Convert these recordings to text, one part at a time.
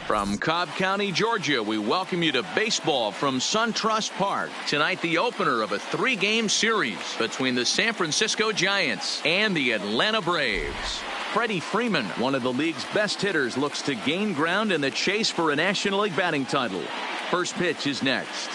From Cobb County, Georgia, we welcome you to baseball from SunTrust Park. Tonight, the opener of a 3-game series between the San Francisco Giants and the Atlanta Braves. Freddie Freeman, one of the league's best hitters, looks to gain ground in the chase for a National League batting title. First pitch is next.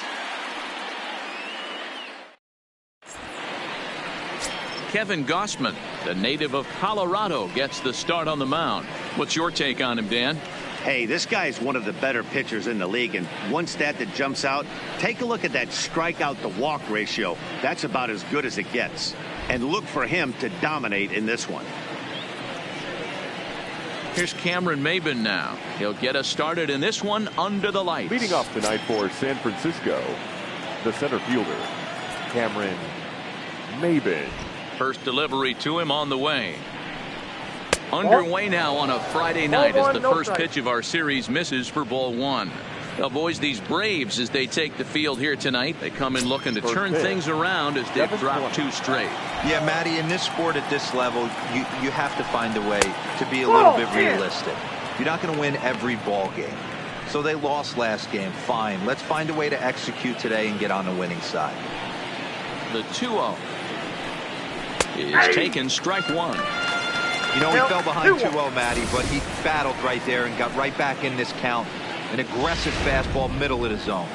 Kevin Gossman, the native of Colorado, gets the start on the mound. What's your take on him, Dan? Hey, this guy is one of the better pitchers in the league, and one stat that jumps out, take a look at that strikeout to walk ratio. That's about as good as it gets. And look for him to dominate in this one. Here's Cameron Maben now. He'll get us started in this one under the lights. Leading off tonight for San Francisco, the center fielder, Cameron Maben. First delivery to him on the way. Underway now on a Friday night as the first pitch of our series misses for ball 1. Now, boys, these Braves, as they take the field here tonight, they come in looking to turn things around as they've dropped 2 straight. Yeah, Matty, in this sport at this level, you have to find a way to be a little bit realistic. You're not going to win every ball game. So they lost last game. Fine. Let's find a way to execute today and get on the winning side. The 2-0 is taken, strike 1. You know, he fell behind 2-0, Matty, but he battled right there and got right back in this count. An aggressive fastball, middle of the zone.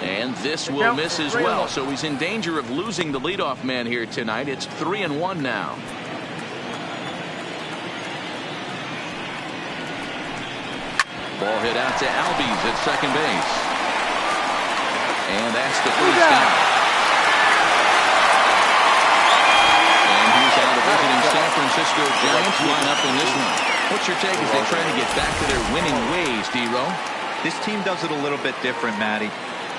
And this will miss as well, so he's in danger of losing the leadoff man here tonight. It's 3-1 now. Ball hit out to Albies at second base. And that's the first down. And he's out of visiting San Francisco Giants lineup in this one. What's your take as they try to get back to their winning ways, D-Row? This team does it a little bit different, Matty.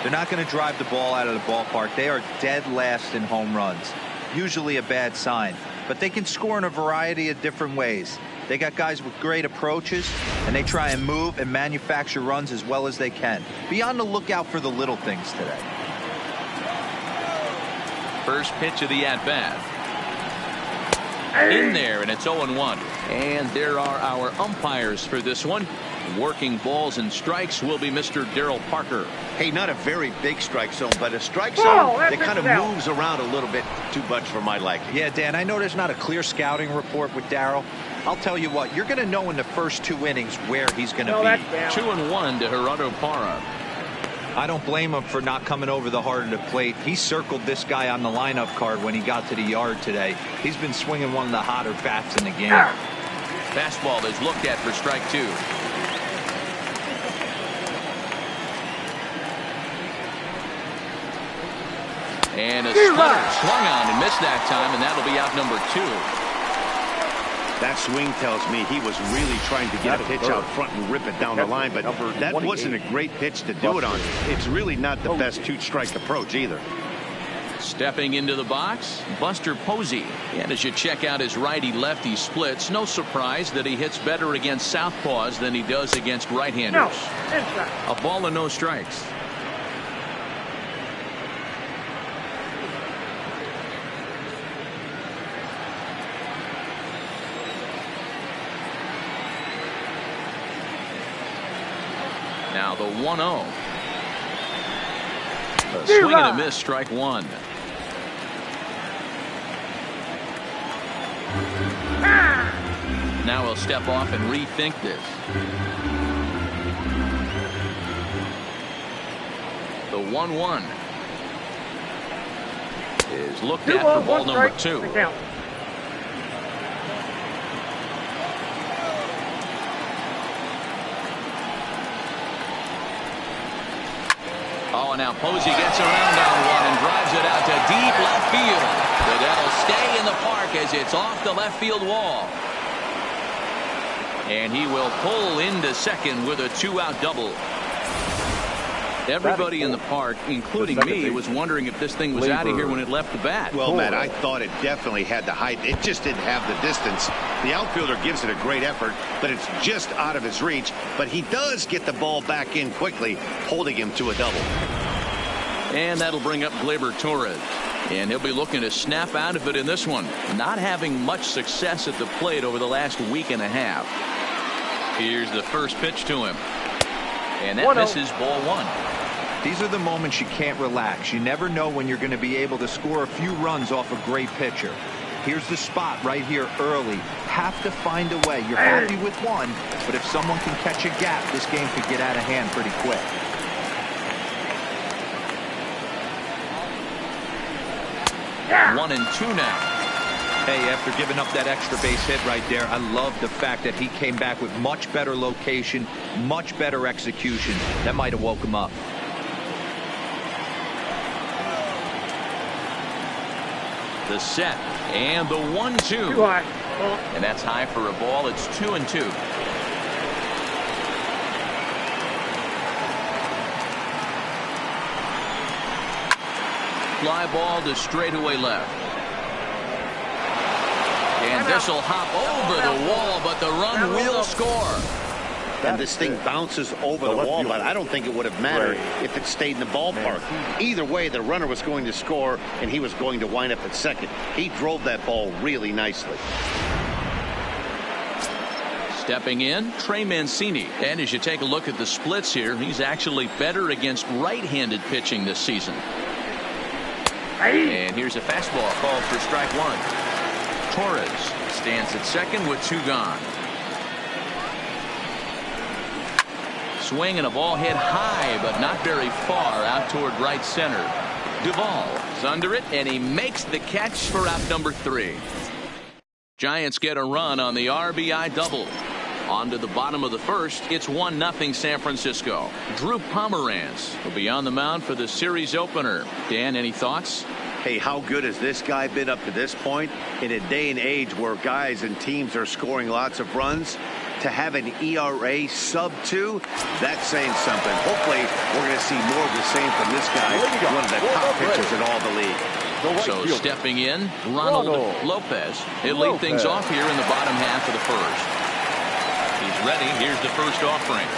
They're not going to drive the ball out of the ballpark. They are dead last in home runs. Usually a bad sign. But they can score in a variety of different ways. They got guys with great approaches, and they try and move and manufacture runs as well as they can. Be on the lookout for the little things today. First pitch of the at-bat. In there, and it's 0-1. And there are our umpires for this one. Working balls and strikes will be Mr. Darryl Parker. Hey, not a very big strike zone, but a strike zone that kind of moves around a little bit too much for my liking. Yeah, Dan, I know there's not a clear scouting report with Darryl. I'll tell you what, you're going to know in the first 2 innings where he's going to be. 2-1 to Gerardo Parra. I don't blame him for not coming over the heart of the plate. He circled this guy on the lineup card when he got to the yard today. He's been swinging one of the hotter bats in the game. Fastball is looked at for strike 2. And a splitter swung on and missed that time, and that'll be out number 2. That swing tells me he was really trying to get a pitch out front and rip it down the line, but that wasn't a great pitch to do it on. It's really not the best 2-strike approach either. Stepping into the box, Buster Posey. And as you check out his righty-lefty splits, no surprise that he hits better against southpaws than he does against right-handers. A ball and no strikes. Now the 1-0. A swing and a miss, strike 1. Now he'll step off and rethink this. The 1-1 is looked at for ball number 2. Oh, and now Posey gets around on one and drives it out to deep left field. But that'll stay in the park as it's off the left field wall. And he will pull into second with a 2-out double. Everybody in the park, including me, was wondering if this thing was out of here when it left the bat. Well, Matt, I thought it definitely had the height. It just didn't have the distance. The outfielder gives it a great effort, but it's just out of his reach. But he does get the ball back in quickly, holding him to a double. And that'll bring up Gleyber Torres. And he'll be looking to snap out of it in this one. Not having much success at the plate over the last week and a half. Here's the first pitch to him. And that misses, ball one. These are the moments you can't relax. You never know when you're going to be able to score a few runs off a great pitcher. Here's the spot right here early. Have to find a way. You're happy with one, but if someone can catch a gap, this game could get out of hand pretty quick. 1-2 now. Hey, after giving up that extra base hit right there, I love the fact that he came back with much better location, much better execution. That might have woke him up. The set and the 1-2. And that's high for a ball. It's 2-2. Fly ball to straightaway left. And this will hop over the wall, but the run will score. And this thing bounces over the wall, but I don't think it would have mattered if it stayed in the ballpark. Either way, the runner was going to score, and he was going to wind up at second. He drove that ball really nicely. Stepping in, Trey Mancini. And as you take a look at the splits here, he's actually better against right-handed pitching this season. And here's a fastball called for strike one. Torres stands at second with two gone. Swing and a ball hit high, but not very far out toward right center. Duvall is under it, and he makes the catch for out number 3. Giants get a run on the RBI double. On to the bottom of the first. It's 1-0 San Francisco. Drew Pomeranz will be on the mound for the series opener. Dan, any thoughts? Hey, how good has this guy been up to this point? In a day and age where guys and teams are scoring lots of runs, to have an ERA sub-2, that's saying something. Hopefully, we're going to see more of the same from this guy, one of the top pitchers in all the league. So stepping in, Ronald Lopez. He'll lead things off here in the bottom half of the first. He's ready. Here's the first offering.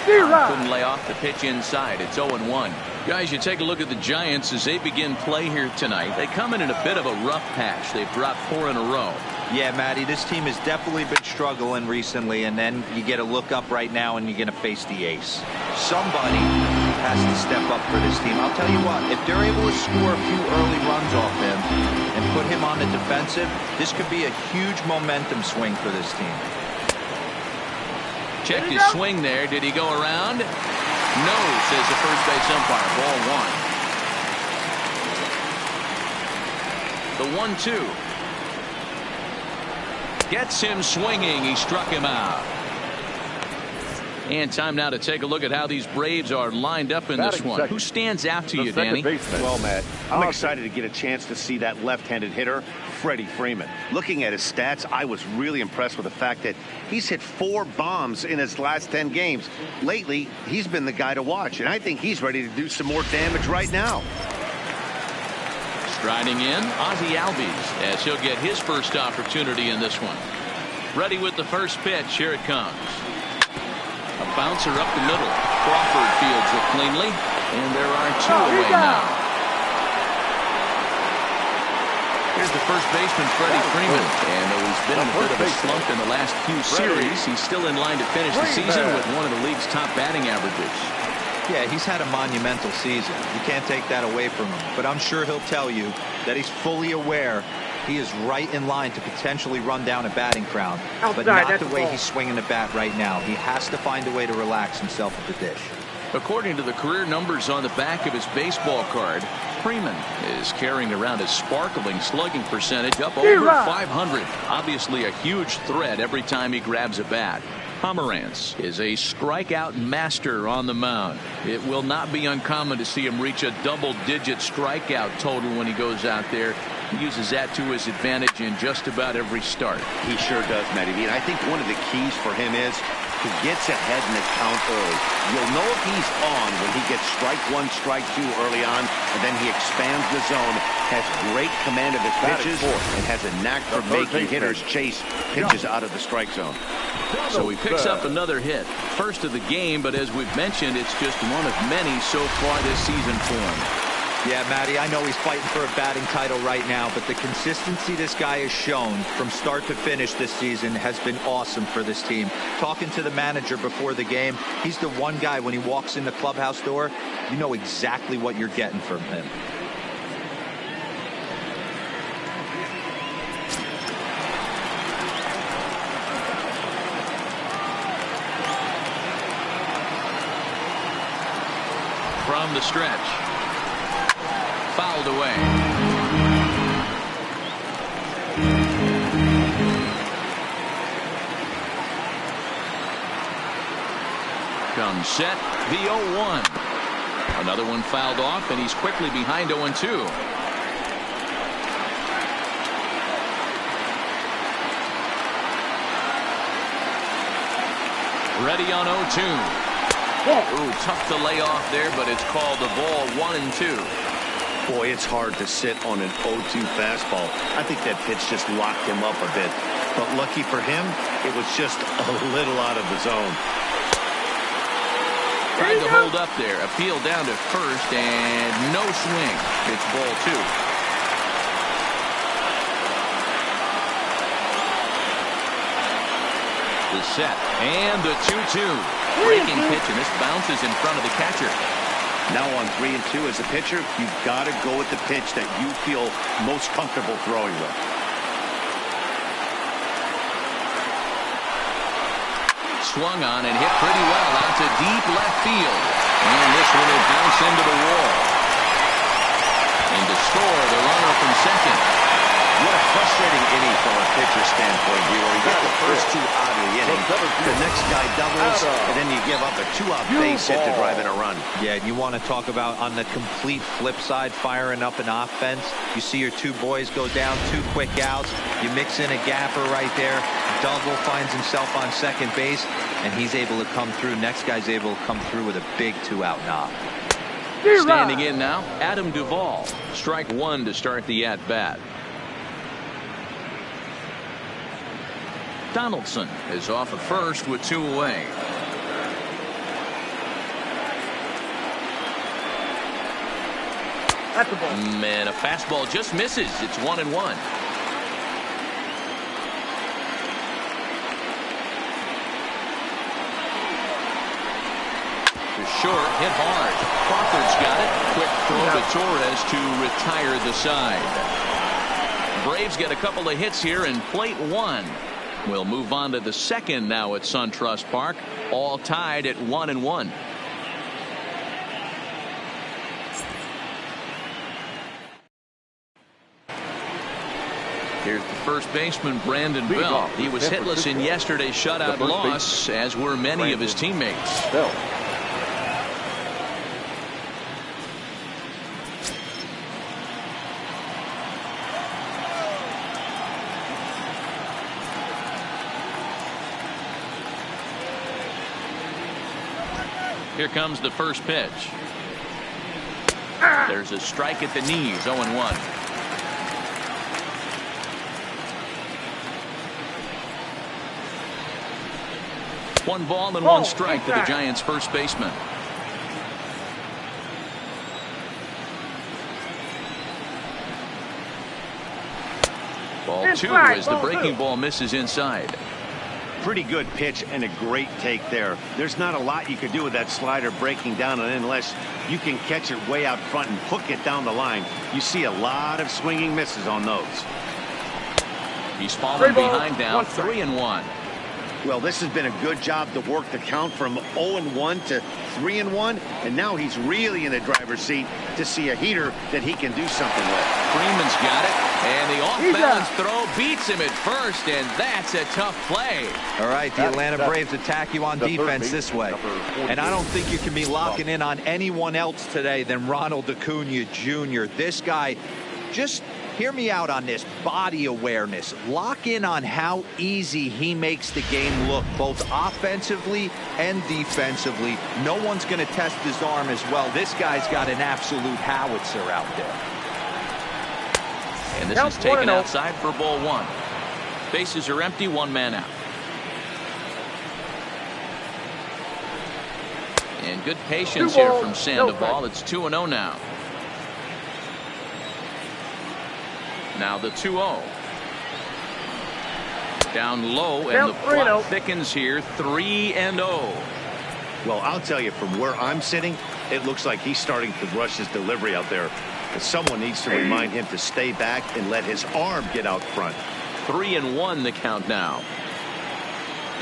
Couldn't lay off the pitch inside. It's 0-1. Guys, you take a look at the Giants as they begin play here tonight. They come in a bit of a rough patch. They've dropped 4 in a row. Yeah, Matty, this team has definitely been struggling recently, and then you get a look up right now and you're going to face the ace. Somebody has to step up for this team. I'll tell you what, if they're able to score a few early runs off him and put him on the defensive, this could be a huge momentum swing for this team. Checked his swing there. Did he go around? No, says the first base umpire. Ball 1. The 1-2. Gets him swinging. He struck him out. And time now to take a look at how these Braves are lined up in this one. Who stands out to you, Danny? Well, Matt, I'm excited to get a chance to see that left-handed hitter, Freddie Freeman. Looking at his stats, I was really impressed with the fact that he's hit 4 bombs in his last 10 games. Lately, he's been the guy to watch, and I think he's ready to do some more damage right now. Striding in, Ozzie Albies, as he'll get his first opportunity in this one. Ready with the first pitch. Here it comes. A bouncer up the middle. Crawford fields it cleanly, and there are 2 away now. Here's the first baseman, Freddie Freeman. And though he's been in a bit of a slump in the last few series, he's still in line to finish the season with one of the league's top batting averages. Yeah, he's had a monumental season. You can't take that away from him. But I'm sure he'll tell you that he's fully aware he is right in line to potentially run down a batting crown. But not the way he's swinging the bat right now. He has to find a way to relax himself at the dish. According to the career numbers on the back of his baseball card, Freeman is carrying around a sparkling slugging percentage up over 500. Obviously a huge threat every time he grabs a bat. Pomeranz is a strikeout master on the mound. It will not be uncommon to see him reach a double-digit strikeout total when he goes out there. He uses that to his advantage in just about every start. He sure does, Matty. And I think one of the keys for him is he gets ahead in the count early. You'll know if he's on when he gets strike 1, strike 2 early on, and then he expands the zone, has great command of his pitches, and has a knack for making hitters chase pitches out of the strike zone. So he picks up another hit. First of the game, but as we've mentioned, it's just one of many so far this season for him. Yeah, Matty, I know he's fighting for a batting title right now, but the consistency this guy has shown from start to finish this season has been awesome for this team. Talking to the manager before the game, he's the one guy when he walks in the clubhouse door, you know exactly what you're getting from him. From the stretch. Fouled away. Comes set. The 0-1. Another one fouled off, and he's quickly behind 0-2. Ready on 0-2. Ooh, tough to lay off there, but it's called the ball 1-2. Boy, it's hard to sit on an 0-2 fastball. I think that pitch just locked him up a bit. But lucky for him, it was just a little out of the zone. Tried to hold up there. Appeal down to first, and no swing. It's ball 2. The set, and the 2-2. Breaking pitch, and this bounces in front of the catcher. Now on 3-2 as a pitcher, you've got to go with the pitch that you feel most comfortable throwing with. Swung on and hit pretty well out to deep left field. And this one will bounce into the wall. And to score, the runner from second. What a frustrating inning from a pitcher standpoint here, where you get the first 2 out of the inning, the next guy doubles, and then you give up a 2-out base hit to drive in a run. Yeah, you want to talk about on the complete flip side, firing up an offense. You see your 2 boys go down, 2 quick outs. You mix in a gapper right there. Double finds himself on second base, and he's able to come through. Next guy's able to come through with a big 2-out knock. Standing in now, Adam Duvall. Strike 1 to start the at-bat. Donaldson is off at first with 2 away. That's the ball. Man, a fastball just misses. It's 1-1. To short, hit hard. Crawford's got it. Quick throw to Torres to retire the side. Braves get a couple of hits here in plate 1. We'll move on to the second now at SunTrust Park, all tied at 1-1. Here's the first baseman, Brandon Bell. He was hitless in yesterday's shutout loss, as were many of his teammates. Bell. Here comes the first pitch. There's a strike at the knees, 0-1. 1 ball and 1 strike to the Giants' first baseman. Ball 2 as the breaking ball misses inside. Pretty good pitch and a great take there. There's not a lot you could do with that slider breaking down, and unless you can catch it way out front and hook it down the line, you see a lot of swinging misses on those. He's fallen behind now, 3-1. Well, this has been a good job to work the count from 0-1 to 3-1, and now he's really in the driver's seat to see a heater that he can do something with. Freeman's got it, and the off-balance throw beats him at first, and that's a tough play. All right, the Atlanta Braves attack you on defense this way. And I don't think you can be locking in on anyone else today than Ronald Acuna Jr. This guy, just hear me out on this, body awareness. Lock in on how easy he makes the game look, both offensively and defensively. No one's going to test his arm as well. This guy's got an absolute howitzer out there. And this is taken outside for ball 1. Bases are empty, 1 man out. And good patience here from Sandoval. It's 2-0 now. Now the 2-0. Down low, and the plot thickens here. 3-0. Well, I'll tell you, from where I'm sitting, it looks like he's starting to rush his delivery out there. But someone needs to remind him to stay back and let his arm get out front. 3-1 the count now.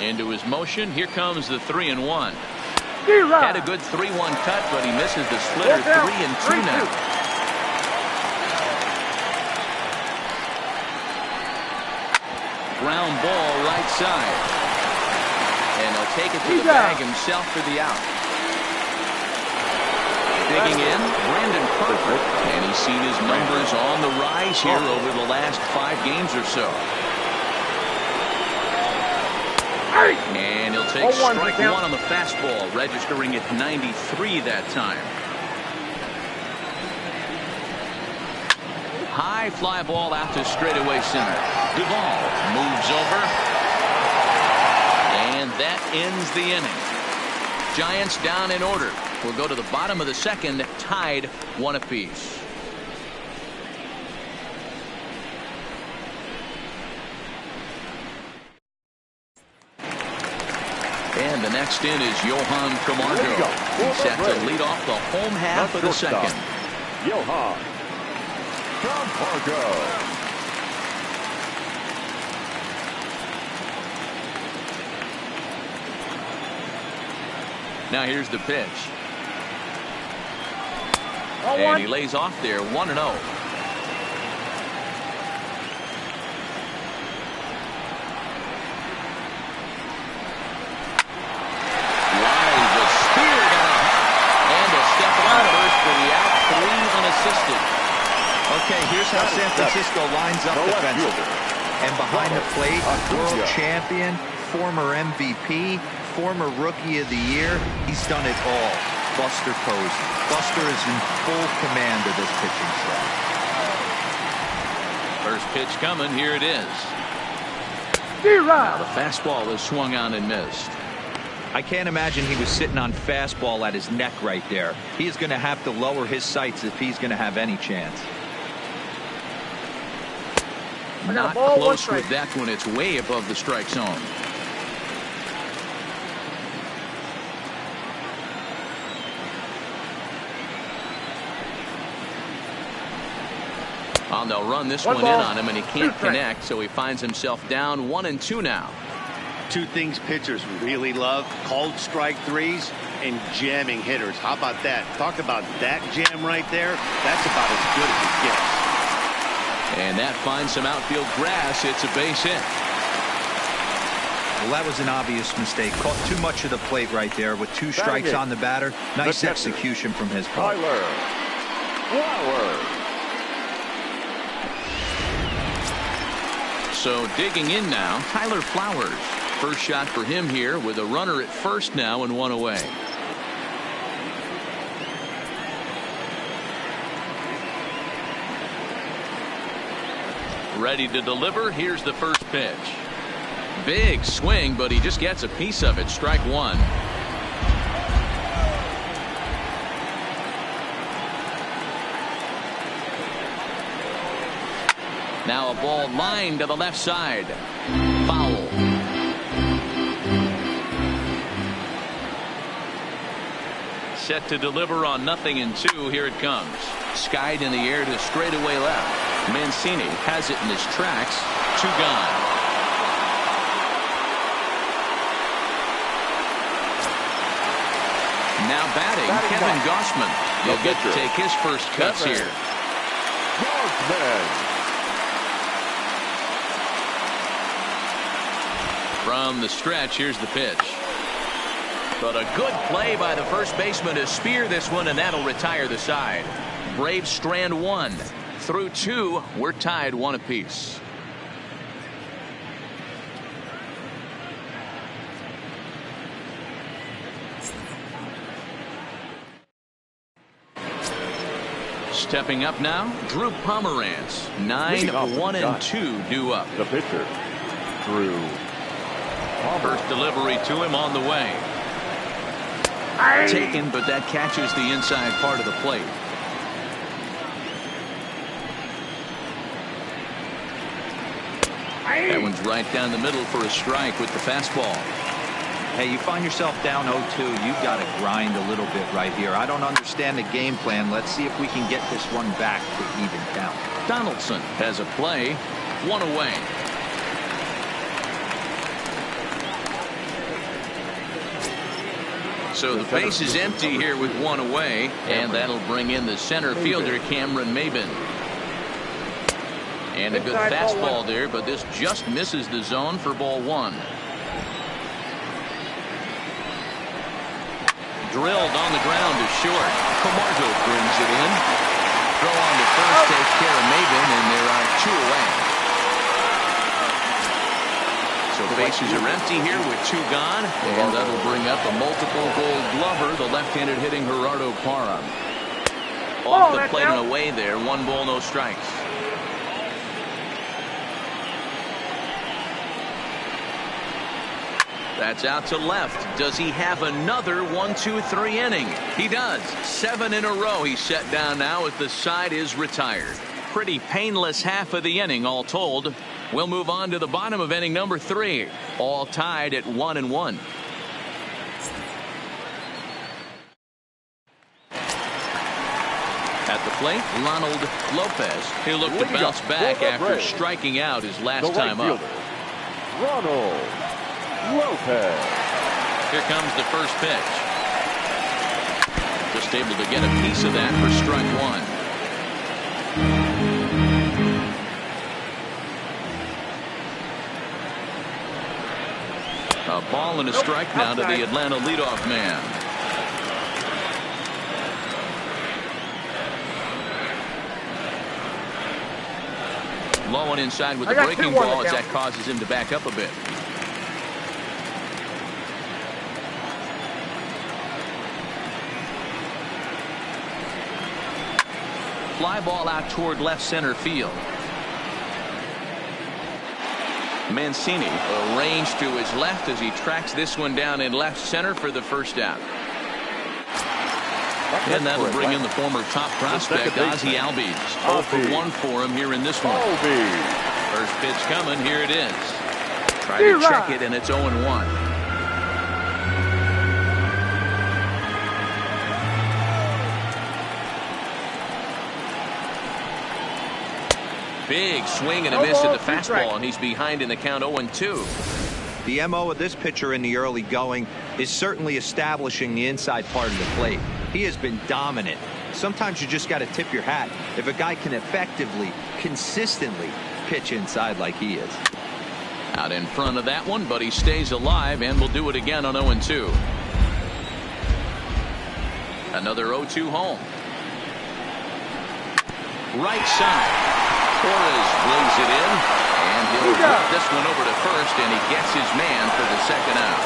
Into his motion. Here comes the 3-1. Had a good 3-1 cut, but he misses the splitter. 3-2 now. Ground ball right side. And he'll take it to the bag himself for the out. Digging in, Brandon Crawford. And he's seen his numbers on the rise here over the last 5 games or so. And he'll take strike one on the fastball, registering at 93 that time. High fly ball out to straightaway center. Duvall moves over. And that ends the inning. Giants down in order. We'll go to the bottom of the second, tied 1 apiece. And the next in is Johan Camargo. He's set to lead off the home half of the second. Johan Camargo. Now here's the pitch. And he lays off there, 1-0. Okay, here's how San Francisco lines up defensively. And behind the plate, world champion, former MVP, former Rookie of the Year, he's done it all. Buster Posey. Buster is in full command of this pitching staff. First pitch coming, here it is. Now the fastball is swung on and missed. I can't imagine he was sitting on fastball at his neck right there. He is going to have to lower his sights if he's going to have any chance. Not close with that one. It's way above the strike zone. And they'll run this one in on him, and he can't connect, so he finds himself down 1-2 now. 2 things pitchers really love: called strike threes and jamming hitters. How about that? Talk about that jam right there. That's about as good as it gets. And that finds some outfield grass. It's a base hit. Well, that was an obvious mistake. Caught too much of the plate right there with 2 strikes on the batter. Nice execution from his part. So digging in now, Tyler Flowers. First shot for him here with a runner at first now and 1 away. Ready to deliver. Here's the first pitch. Big swing, but he just gets a piece of it. Strike 1. Now a ball lined to the left side. Foul. Set to deliver on 0-2. Here it comes. Skied in the air to straightaway left. Mancini has it in his tracks. 2 gone. Now batting, Kevin Gausman. He'll get to take his first cuts here. From the stretch, here's the pitch. But a good play by the first baseman to spear this one, and that'll retire the side. Braves strand 1. Through 2, we're tied 1 apiece. Stepping up now, Drew Pomeranz. 9-1-2 due up. The pitcher, Drew Pomeranz. First delivery to him on the way. Taken, but that catches the inside part of the plate. right down the middle for a strike with the fastball. Hey, you find yourself down 0-2. You've got to grind a little bit right here. I don't understand the game plan. Let's see if we can get this one back to even count. Donaldson has a play, one away. So the base is empty here with one away, and that'll bring in the center fielder, Cameron Maben. And a good fastball there, but this just misses the zone for ball one. Drilled on the ground to short. Camargo brings it in. Throw on to first takes care of Maben, and there are two away. So bases are empty here with two gone, and that'll bring up a multiple Gold Glover, the left-handed hitting Gerardo Parra. Off the plate and away there, 1 ball, no strikes. That's out to left. Does he have another 1-2-3 inning? He does. 7 in a row he's set down now as the side is retired. Pretty painless half of the inning all told. We'll move on to the bottom of inning number 3. All tied at 1-1. At the plate, Ronald Lopez. He'll look to bounce back after striking out his last time up. Ronald Lopez. Here comes the first pitch. Just able to get a piece of that for strike one. A ball and a strike now to the Atlanta leadoff man. Low and inside with the breaking ball as that causes him to back up a bit. Fly ball out toward left center field. Mancini arranged to his left as he tracks this one down in left center for the first out. And that'll bring in the former top prospect, Ozzie Albies. 0 for 1 for him here in this one. First pitch coming. Here it is. Try to check it, and it's 0-1. Big swing and a miss at the fastball, and he's behind in the count 0-2. The MO of this pitcher in the early going is certainly establishing the inside part of the plate. He has been dominant. Sometimes you just got to tip your hat if a guy can effectively, consistently pitch inside like he is. Out in front of that one, but he stays alive and will do it again on 0-2. Another 0-2 home. Right side. Torres brings it in, and he'll flip this one over to first, and he gets his man for the second out.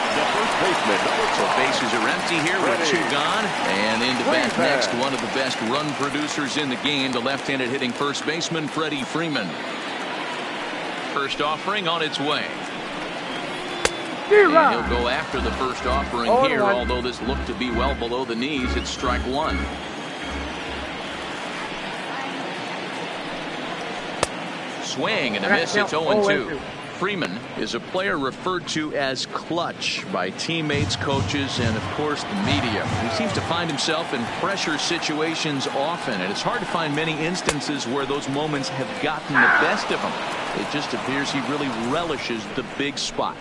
The first baseman. So bases are empty here with 2 gone, and into bat next, one of the best run producers in the game, the left-handed hitting first baseman, Freddie Freeman. First offering on its way. And he'll go after the first offering here, although this looked to be well below the knees. It's strike one. Swing and a miss. It's 0-2. Freeman is a player referred to as clutch by teammates, coaches, and of course the media. He seems to find himself in pressure situations often, and it's hard to find many instances where those moments have gotten the best of him. It just appears he really relishes the big spot.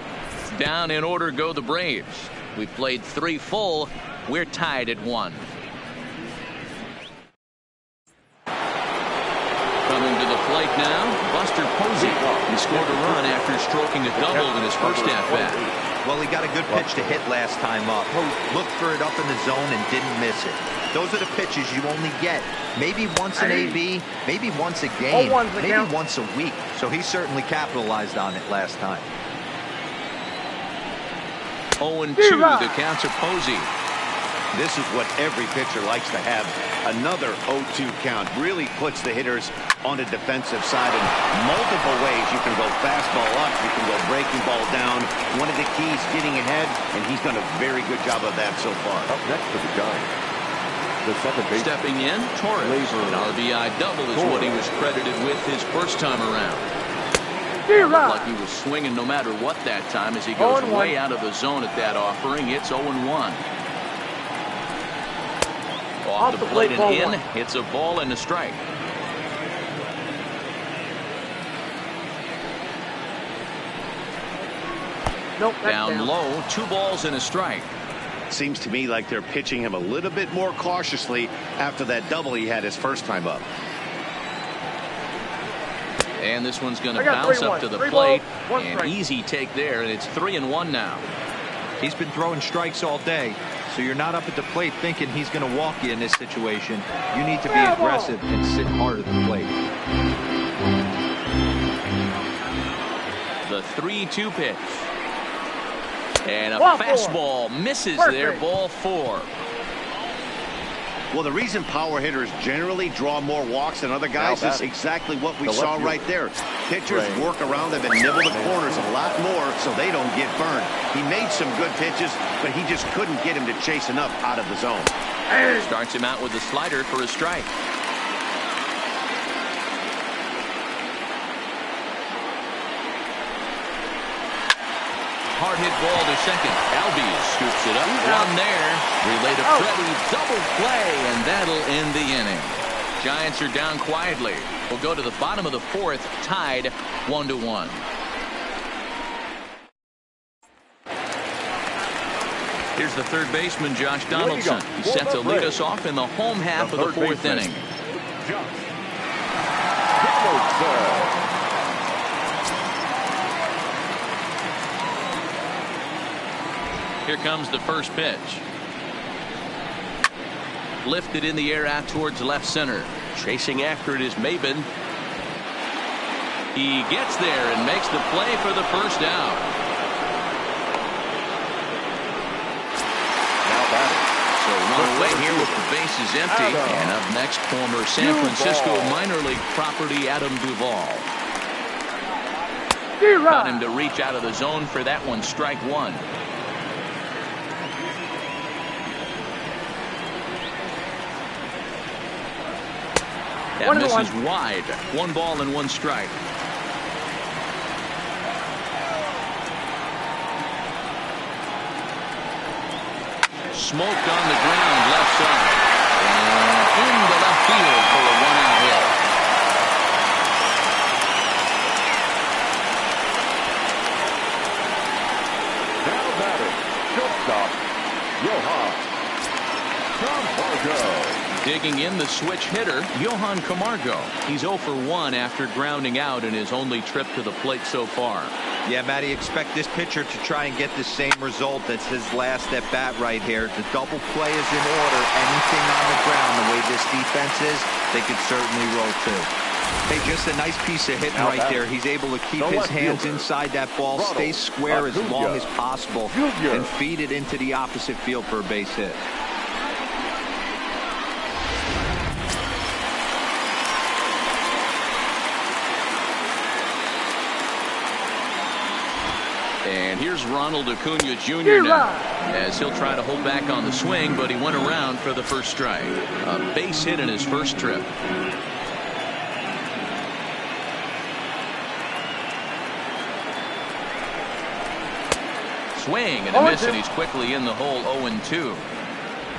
Down in order go the Braves. We've played 3 full. We're tied at 1. Coming to the plate now, Buster Posey. He scored a run after stroking a double in his first at-bat. Well, he got a good pitch to hit last time up. Looked for it up in the zone and didn't miss it. Those are the pitches you only get maybe once an AB, maybe once a game, maybe once a week. So he certainly capitalized on it last time. 0-2, the count to Posey. This is what every pitcher likes to have. Another 0-2 count really puts the hitters on the defensive side in multiple ways. You can go fastball up, you can go breaking ball down. One of the keys, getting ahead, and he's done a very good job of that so far. Up next for the Giants, the second base. Stepping in, Torres. An RBI double is what he was credited with his first time around. Looked like he was swinging no matter what that time as he goes way out of the zone at that offering. It's 0-1. Off the plate and in. It's a ball and a strike. Nope, down low, 2 balls and a strike. Seems to me like they're pitching him a little bit more cautiously after that double he had his first time up. And this one's going to bounce up to the plate. An easy take there, and it's 3-1 now. He's been throwing strikes all day, so you're not up at the plate thinking he's going to walk you in this situation. You need to be aggressive and sit hard at the plate. The 3-2 pitch. And a fastball misses there, ball 4. Well, the reason power hitters generally draw more walks than other guys is exactly what we saw right there. Pitchers work around them and nibble the corners a lot more so they don't get burned. He made some good pitches, but he just couldn't get him to chase enough out of the zone. Starts him out with a slider for a strike. Hard hit ball to second. Albies scoops it up. One there. Relay to Freddie. Double play, and that'll end the inning. Giants are down quietly. We'll go to the bottom of the 4th, tied 1-1. Here's the third baseman, Josh Donaldson. He's set to lead us off in the home half of the 4th inning. Here comes the first pitch. Lifted in the air out towards left center. Chasing after it is Maben. He gets there and makes the play for the first out. So one away here with the bases empty. And up next, former San Francisco minor league property Adam Duvall. Got him to reach out of the zone for that one, strike 1. That misses wide. 1 ball and 1 strike. Smoked on the ground left side. And into left field for a 1-out hit. Now batting, shortstop, Johan Camargo. Digging in the switch hitter, Johan Camargo. He's 0 for 1 after grounding out in his only trip to the plate so far. Yeah, Matty, expect this pitcher to try and get the same result as his last at bat right here. The double play is in order. Anything on the ground, the way this defense is, they could certainly roll too. Hey, just a nice piece of hitting right there. He's able to keep his hands inside that ball, stay square as long as possible, and feed it into the opposite field for a base hit. And here's Ronald Acuna Jr. now, as he'll try to hold back on the swing, but he went around for the first strike. A base hit in his first trip. Swing and a miss, and he's quickly in the hole. 0-2.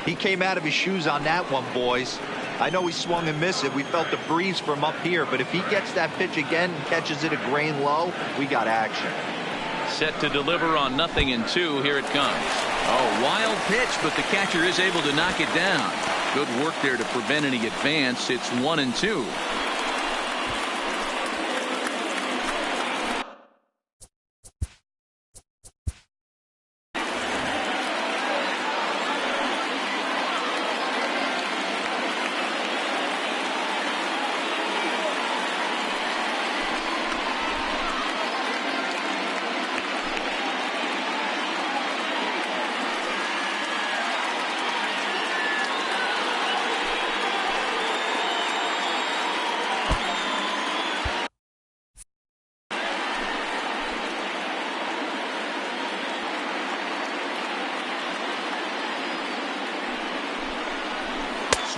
He came out of his shoes on that one, boys. I know he swung and missed it. We felt the breeze from up here, but if he gets that pitch again and catches it a grain low, we got action. Set to deliver on 0-2. Here it comes. Oh, wild pitch, but the catcher is able to knock it down. Good work there to prevent any advance. It's 1-2.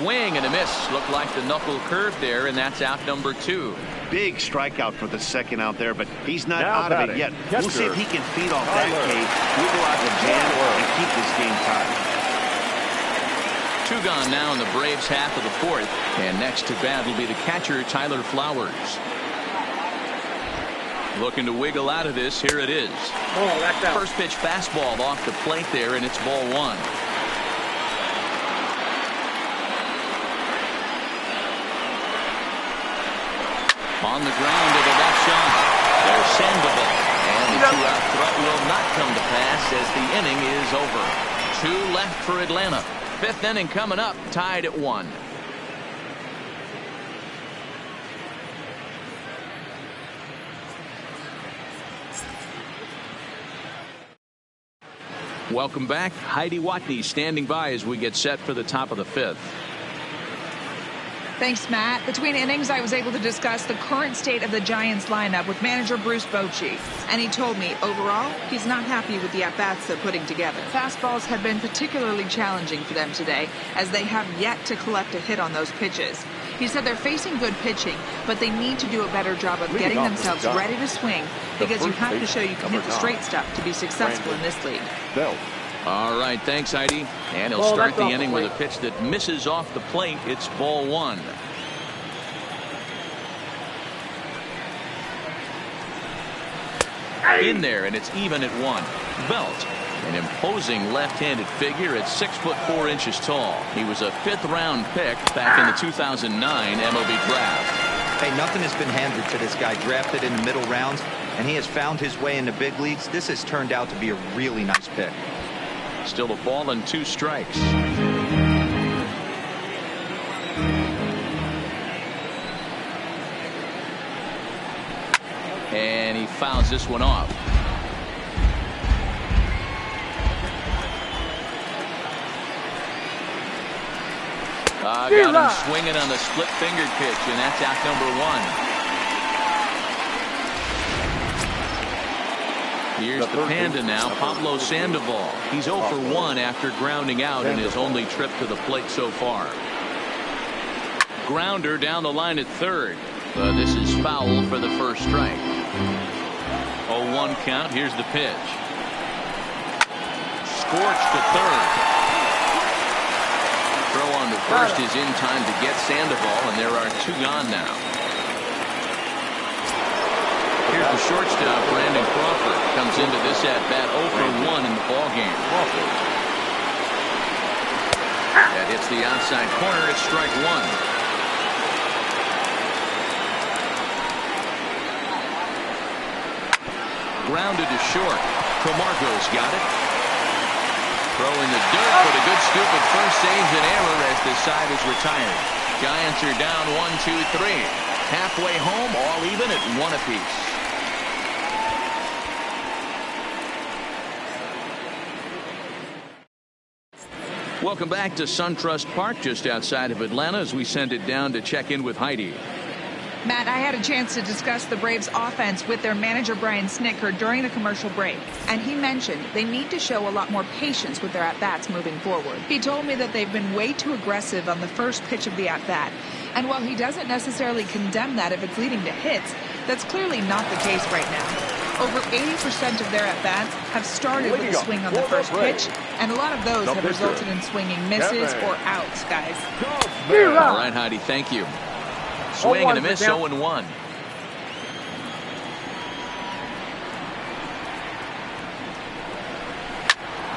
swing and a miss. Looked like the knuckle curve there, and that's out number 2. Big strikeout for the second out there, but he's not Now out of it batting, yet. catcher, We'll see if he can feed off that Tyler. cage, wiggle out the jam, and keep this game tied. 2 gone now in the Braves half of the 4th. And next to bat will be the catcher, Tyler Flowers. Looking to wiggle out of this. Here it is. Oh, that's out. First pitch fastball off the plate there, and it's ball 1. On the ground to the left side. There's Sandoval. And the 2-out threat will not come to pass as the inning is over. 2 left for Atlanta. 5th inning coming up, tied at 1. Welcome back. Heidi Watney standing by as we get set for the top of the 5th. Thanks, Matt. Between innings, I was able to discuss the current state of the Giants lineup with manager Bruce Bochy. And he told me, overall, he's not happy with the at-bats they're putting together. Fastballs have been particularly challenging for them today, as they have yet to collect a hit on those pitches. He said they're facing good pitching, but they need to do a better job of getting themselves ready to swing, because you have to show you can hit the straight stuff to be successful in this league. Belt. All right, thanks, Heidi. And he'll start the inning with a pitch that misses off the plate. It's ball 1. In there, and it's even at 1. Belt, an imposing left-handed figure at 6'4" tall. He was a 5th-round pick back in the 2009 MLB draft. Hey, nothing has been handed to this guy. Drafted in the middle rounds, and he has found his way in the big leagues. This has turned out to be a really nice pick. Still a ball and 2 strikes. And he fouls this one off. Got him swinging on the split fingered pitch, and that's out number 1. Here's the Panda now, Pablo Sandoval. He's 0 for 1 after grounding out in his only trip to the plate so far. Grounder down the line at 3rd. This is foul for the first strike. 0-1 count. Here's the pitch. Scorched to 3rd. Throw on to first is in time to get Sandoval, and there are 2 gone now. Here's the shortstop, Brandon Crawford. Comes into this at-bat 0 for 1 in the ballgame. That hits the outside corner. It's strike 1. Grounded to short. Camargo's got it. Throw in the dirt, but a good scoop at first saves an error as the side is retired. Giants are down 1-2-3. Halfway home, all even at 1 apiece. Welcome back to SunTrust Park just outside of Atlanta as we send it down to check in with Heidi. Matt, I had a chance to discuss the Braves offense with their manager Brian Snitker during the commercial break, and he mentioned they need to show a lot more patience with their at-bats moving forward. He told me that they've been way too aggressive on the first pitch of the at-bat, and while he doesn't necessarily condemn that if it's leading to hits, that's clearly not the case right now. Over 80% of their at-bats have started with a swing on the first pitch, and a lot of those have resulted in swinging misses or outs, guys. All right, Heidi, thank you. Swing and a miss, 0-1.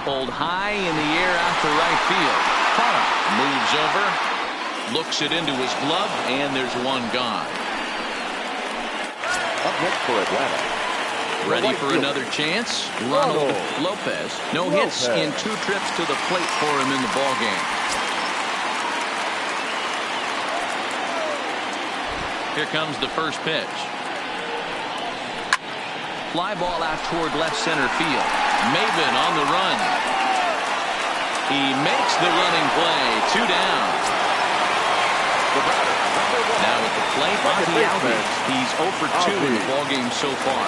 Pulled high in the air out to right field. Parra moves over, looks it into his glove, and there's 1 gone. Up next for Atlanta. Ready for another chance? Ronald Lopez. No hits in 2 trips to the plate for him in the ballgame. Here comes the first pitch. Fly ball out toward left center field. Maven on the run. He makes the running play. 2 down. Now at the plate, Ozzie Albies. He's 0 for 2 in the ballgame so far.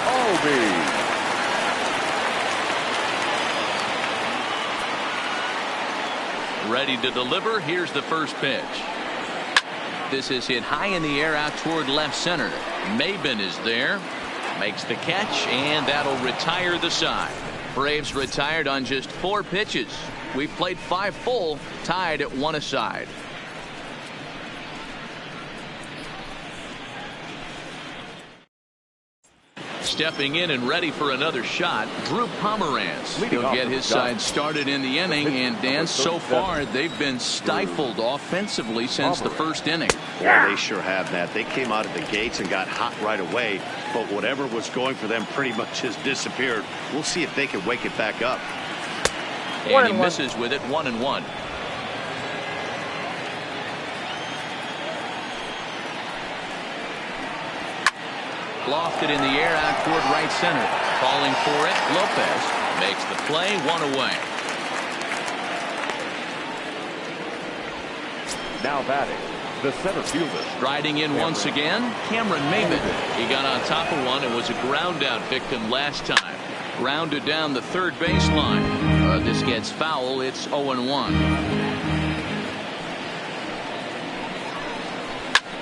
Ready to deliver. Here's the first pitch. This is hit high in the air out toward left center. Maben is there. Makes the catch, and that'll retire the side. Braves retired on just 4 pitches. We've played 5 full, tied at 1 aside. Stepping in and ready for another shot, Drew Pomeranz. He'll get his side started in the inning, and Dan, so far they've been stifled offensively since the first inning. Well, they sure have, Matt. They came out of the gates and got hot right away, but whatever was going for them pretty much has disappeared. We'll see if they can wake it back up. And he misses with it, 1-1. Lofted in the air out toward right center. Calling for it, Lopez makes the play, 1 away. Now batting, the center fielder. Striding in once again, Cameron Maben. He got on top of one and was a ground out victim last time. Grounded down the third baseline. This gets foul. It's 0-1.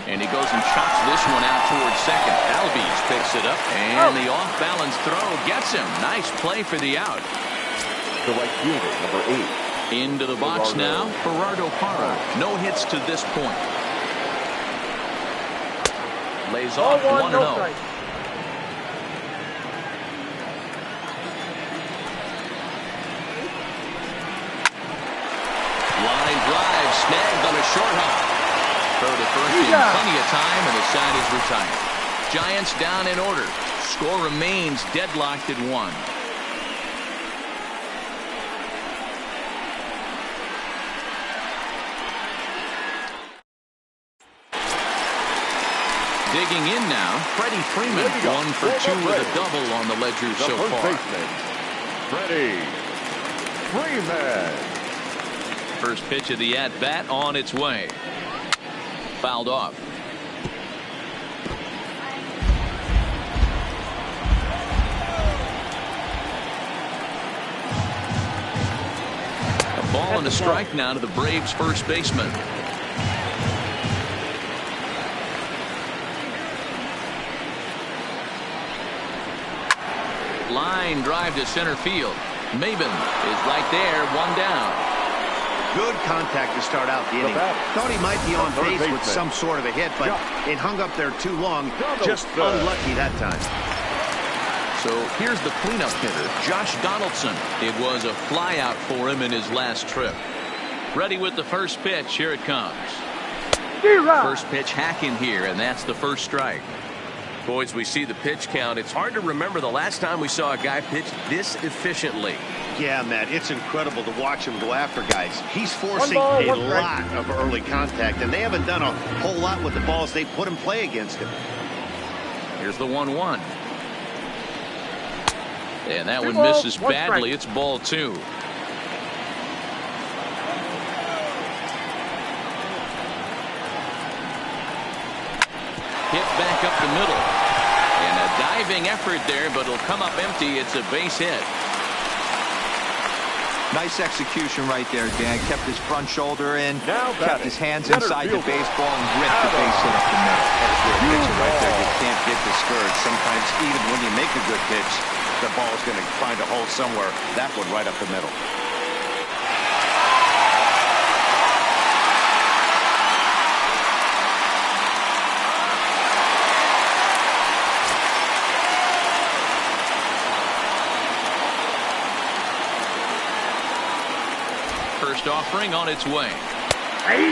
And he goes and chops this one out towards second. Albies picks it up, and the off-balance throw gets him. Nice play for the out. The right fielder, number 8. Into the box now, Gerardo Parra. No hits to this point. Lays off 1-0. Line drive, snagged on a short hop. Throw to first in plenty of time, and the side is retired. Giants down in order. Score remains deadlocked at 1. Digging in now, Freddie Freeman, 1 for 2 with a double on the ledger so far. Freddie Freeman. First pitch of the at-bat on its way. Fouled off. A ball and a strike now to the Braves first baseman. Line drive to center field. Maben is right there, 1 down. Good contact to start out the inning. Thought he might be on base with some sort of a hit, but it hung up there too long. Just unlucky that time. So here's the cleanup hitter, Josh Donaldson. It was a fly out for him in his last trip. Ready with the first pitch. Here it comes. First pitch hacking here, and that's the first strike. Boys, we see the pitch count. It's hard to remember the last time we saw a guy pitch this efficiently. Yeah, Matt, it's incredible to watch him go after guys. He's forcing a lot of early contact, and they haven't done a whole lot with the balls they put in play against him. Here's the 1-1. And that one misses badly. It's ball 2. Hit back up the middle. And a diving effort there, but it'll come up empty. It's a base hit. Nice execution right there, Dan. Kept his front shoulder in, kept his hands inside the baseball, and ripped the base hit up the middle. That's a good pitch right there. You can't get discouraged. Sometimes even when you make a good pitch, the ball's going to find a hole somewhere. That one right up the middle. First offering on its way.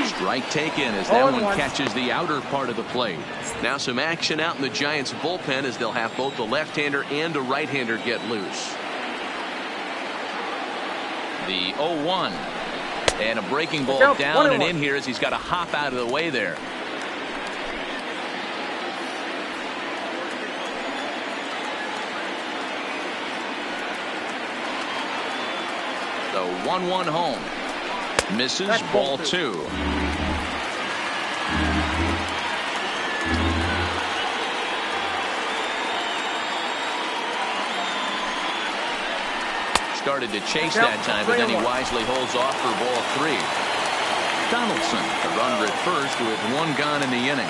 Strike taken as that one catches the outer part of the plate. Now some action out in the Giants bullpen as they'll have both the left-hander and a right-hander get loose. The 0-1. And a breaking ball down and in here as he's got to hop out of the way there. The 1-1 home. Misses, ball 2. started to chase that time, but then he wisely holds off for ball 3. Donaldson, a runner at first with 1 gone in the inning.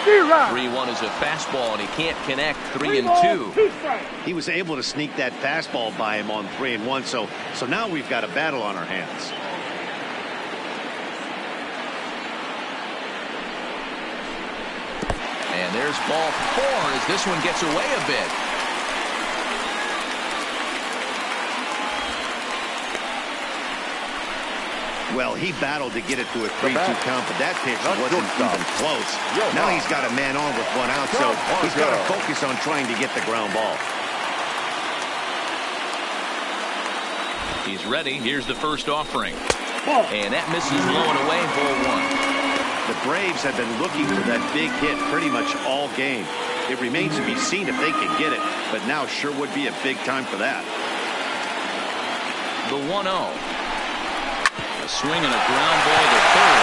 3-1 is a fastball, and he can't connect. 3-2. He was able to sneak that fastball by him on 3-1, so now we've got a battle on our hands. And there's ball 4 as this one gets away a bit. Well, he battled to get it to a 3-2 count, but that pitch wasn't even close. Now he's got a man on with 1 out, so he's got to focus on trying to get the ground ball. He's ready. Here's the first offering. And that misses low and away, ball 1. The Braves have been looking for that big hit pretty much all game. It remains to be seen if they can get it, but now sure would be a big time for that. The 1-0. A swing and a ground ball to third.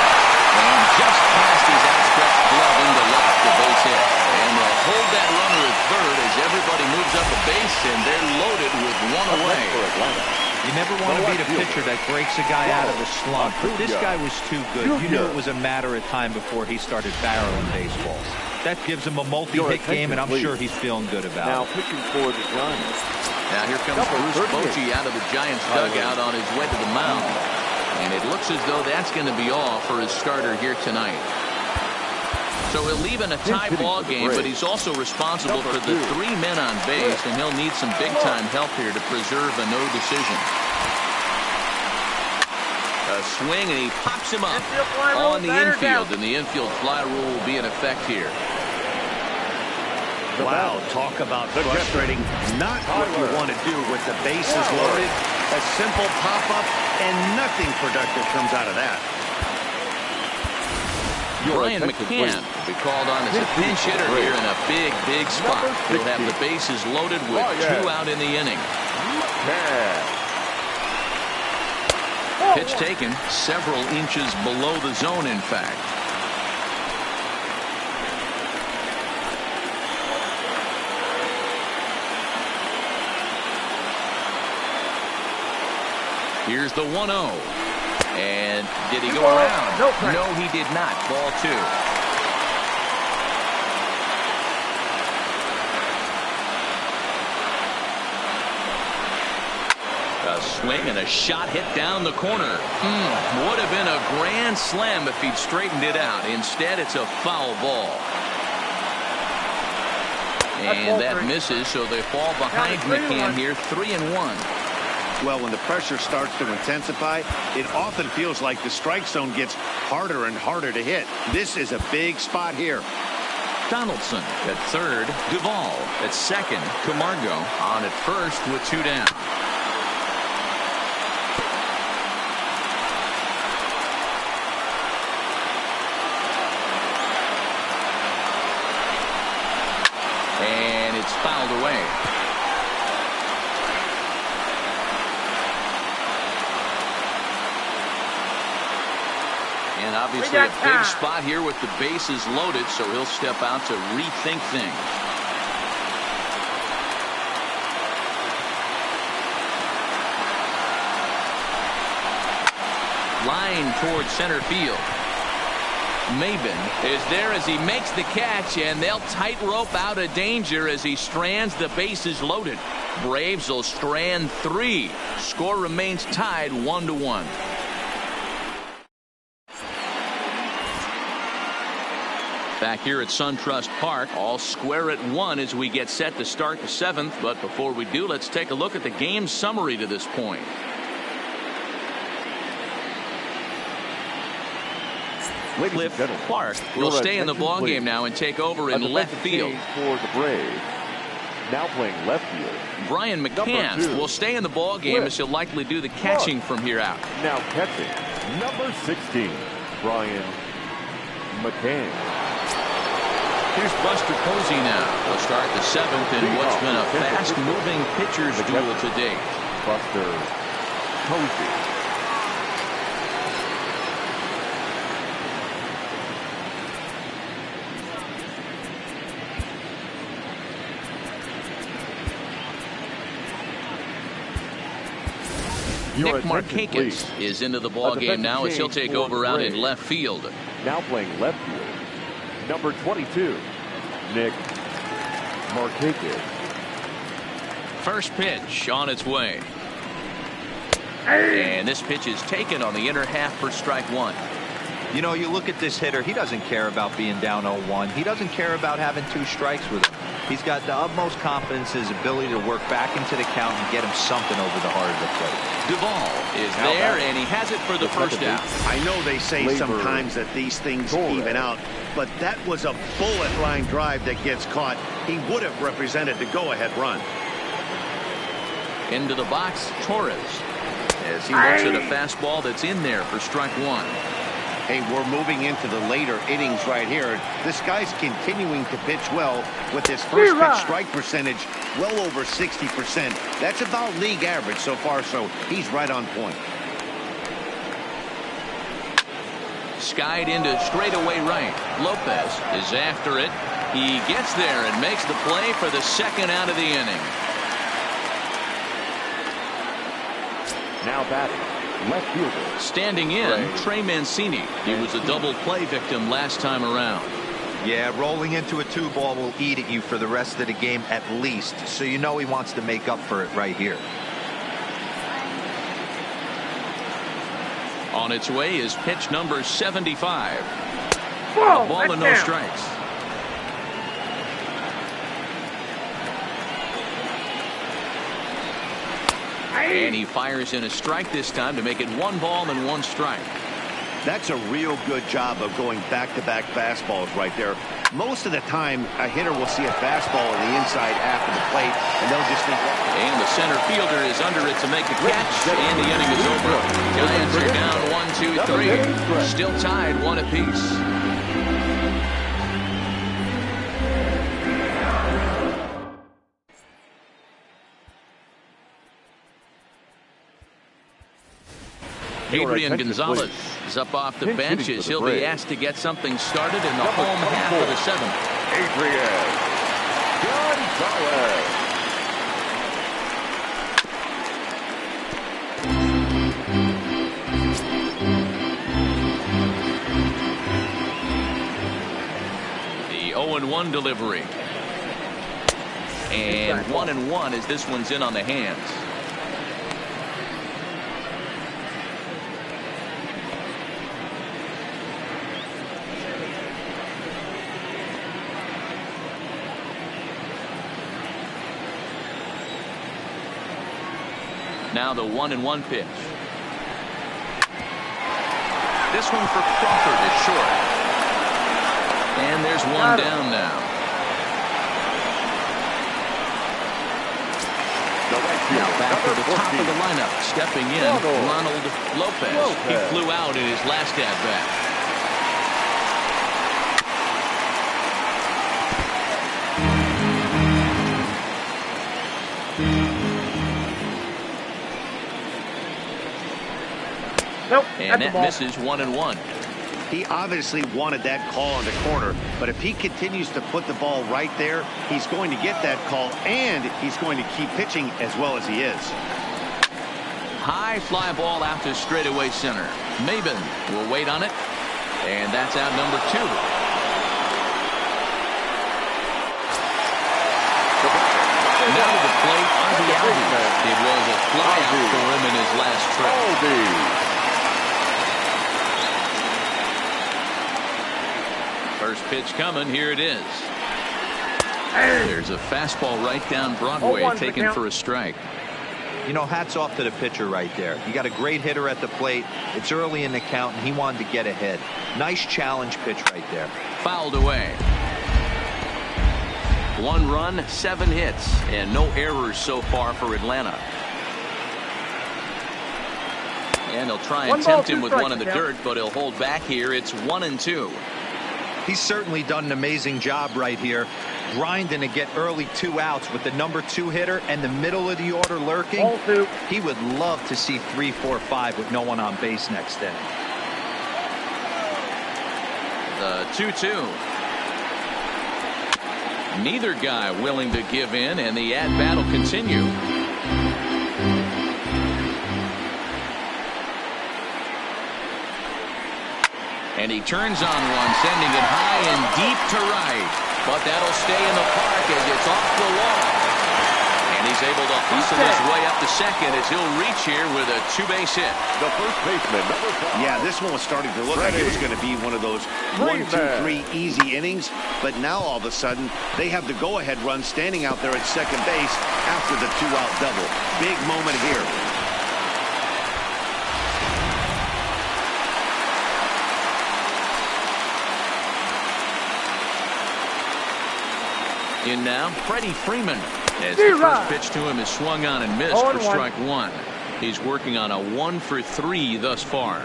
And just past his outstretched glove into left, the base hit. And they'll hold that runner at third as everybody moves up a base, and they're loaded with 1 away. You never want to be the pitcher that breaks a guy out of a slump, but this guy was too good. You knew it was a matter of time before he started barreling baseballs. That gives him a multi-hit game, and I'm sure he's feeling good about it. Now pitching for the Giants. Now here comes Bruce Bochy out of the Giants dugout on his way to the mound. And it looks as though that's going to be all for his starter here tonight. So he'll leave in a tie ball game, but he's also responsible for the 3 men on base, and he'll need some big-time help here to preserve a no decision. A swing, and he pops him up on the infield, and the infield fly rule will be in effect here. Wow, talk about frustrating. Not what you want to do with the bases loaded. A simple pop-up, and nothing productive comes out of that. Brian McCann will be called on as a pinch hitter here in a big spot. He'll have the bases loaded with 2 out in the inning. Pitch taken several inches below the zone, in fact. Here's the 1-0. And did he go around? No, he did not. Ball 2. A swing and a shot hit down the corner. Would have been a grand slam if he'd straightened it out. Instead, it's a foul ball. And that misses, so they fall behind McCann here, 3-1. Well, when the pressure starts to intensify, it often feels like the strike zone gets harder and harder to hit. This is a big spot here. Donaldson at third, Duvall at second, Camargo on at first with 2 down. And it's fouled away. And obviously a big spot here with the bases loaded, so he'll step out to rethink things. Line towards center field. Maben is there as he makes the catch, and they'll tightrope out of danger as he strands the bases loaded. Braves will strand 3. Score remains tied 1-1. Back here at SunTrust Park, all square at 1 as we get set to start the 7th. But before we do, let's take a look at the game summary to this point. Cliff Clark will stay in the ballgame now and take over in left field. For the Braves. Now playing left field. Brian McCann will stay in the ballgame as he'll likely do the catching from here out. Now catching, number 16, Brian McCann. Here's Buster Posey now. He'll start the 7th in what's been a fast-moving pitcher's duel to date. Buster Posey. Your Nick attention, Markakis please. is into the ball A game now as he'll defensive take change over for out the in Braves. left field. Now playing left field, number 22, Nick Markakis. First pitch on its way. And this pitch is taken on the inner half for strike one. You know, you look at this hitter, he doesn't care about being down 0-1. He doesn't care about having 2 strikes with him. He's got the utmost confidence in his ability to work back into the count and get him something over the heart of the plate. Duvall is there, and he has it for the first out. I know they say Labor. sometimes that these things Torres. even out, but that was a bullet line drive that gets caught. He would have represented the go-ahead run. Into the box, Torres, as he looks at a fastball that's in there for strike one. Hey, we're moving into the later innings right here. This guy's continuing to pitch well with his first pitch strike percentage well over 60%. That's about league average so far, so he's right on point. Skied into straightaway right. Lopez is after it. He gets there and makes the play for the second out of the inning. Now batting, left fielder. Standing in, Trey Mancini. He was a double play victim last time around. Yeah, rolling into a 2-ball will eat at you for the rest of the game at least, so you know he wants to make up for it right here. On its way is pitch number 75. A ball and no strikes. And he fires in a strike this time to make it 1 ball and 1 strike. That's a real good job of going back-to-back fastballs right there. Most of the time, a hitter will see a fastball on the inside after the plate, and they'll just think... And the center fielder is under it to make the catch, and the inning is over. Giants are down 1-2-3. Still tied 1 apiece. Adrian Gonzalez is up off the bench as he'll be asked to get something started in the home half of the 7th. Adrian Gonzalez. The 0-1 delivery. And 1-1 as this one's in on the hands. Now the 1-1 pitch. This one for Crawford is short. And there's one down now. Now back to the top of the lineup. Stepping in, Ronald Lopez. He flew out in his last at-bat. And that misses 1-1. He obviously wanted that call in the corner, but if he continues to put the ball right there, he's going to get that call, and he's going to keep pitching as well as he is. High fly ball out to straightaway center. Maben will wait on it, and that's out number 2. Now to the plate, Ozzie Albies. It was a fly out for him in his last trip. First pitch coming. Here it is. There's a fastball right down Broadway, taken for a strike. You know, hats off to the pitcher right there. You got a great hitter at the plate. It's early in the count, and he wanted to get ahead. Nice challenge pitch right there. Fouled away. 1 run, 7 hits, and no errors so far for Atlanta. And he'll try and tempt him with one in the dirt, but he'll hold back here. It's 1-2. He's certainly done an amazing job right here, grinding to get early 2 outs with the number 2 hitter and the middle of the order lurking. He would love to see 3, 4, 5 with no one on base next inning. The 2-2. Neither guy willing to give in, and the at-bat will continue. And he turns on one, sending it high and deep to right. But that'll stay in the park as it's off the wall. And he's able to hustle his way up to second as he'll reach here with a two-base hit. The first baseman, number 5. Yeah, this one was starting to look like it was going to be one of those 1, 2, 3 easy innings. But now all of a sudden, they have the go-ahead run standing out there at second base after the 2-out double. Big moment here. In now, Freddie Freeman. As the first pitch to him is swung on and missed for strike one. He's working on a 1 for 3 thus far.